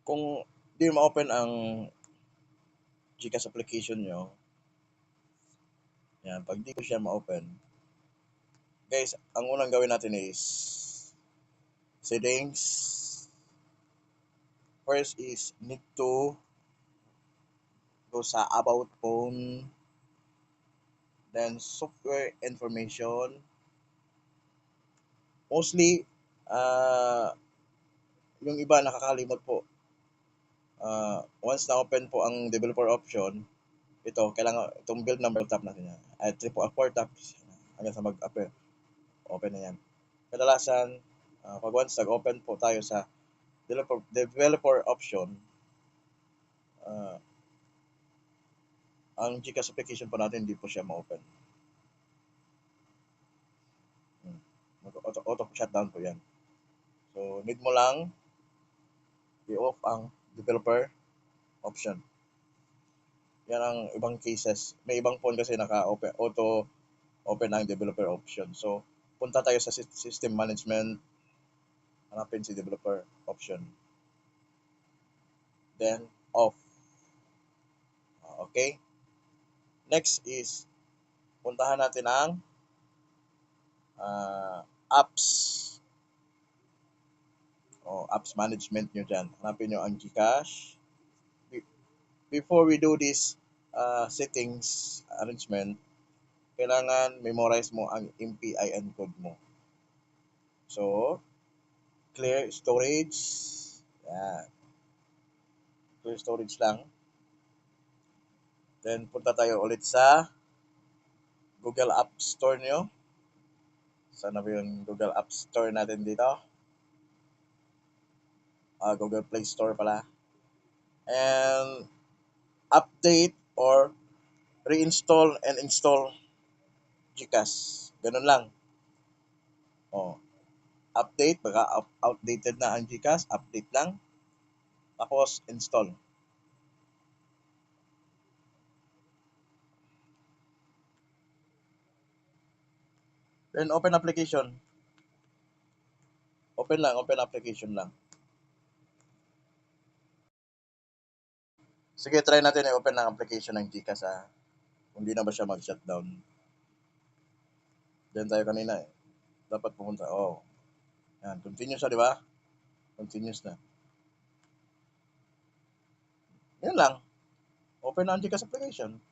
Kung di ma-open ang GCash application nyo, yan, pag di ko siya ma-open, guys, ang unang gawin natin is settings. First is need to go sa about phone, then software information. Mostly, yung iba nakakalimot po. Once na open po ang developer option, ito, kailangan itong build number tap natin yan. Ay, 4 taps hanggang sa mag-open. Open na yan. Kadalasan, pag once nag-open po tayo sa developer option, ang GCash application po natin hindi po siya ma-open. Auto shutdown po yan. So, need mo lang i-off ang developer option. Yan ang ibang cases. May ibang phone kasi naka-open, auto open ang developer option. So, punta tayo sa system management, hanapin si developer option. Then, off. Okay? Next is, puntahan natin ang apps. Apps management nyo dyan. Hanapin nyo ang GCash. Before we do this settings arrangement, kailangan memorize mo ang MPIN code mo. So, clear storage. Yan. Clear storage lang. Then, punta tayo ulit sa Google App Store nyo. Sana ba yung Google App Store natin dito? Google Play Store pala. And, update or reinstall and install GCash. Ganun lang. Update, baka outdated na ang GCash, update lang. Tapos, install. Then, open application. Open application lang. Sige, try natin i-open ang application ng GCash kung di na ba siya mag-shutdown. Diyan tayo kanina eh. Dapat pumunta. Yan, continuous siya, di ba? Continuous na. Yan lang. Open na ang GCash application.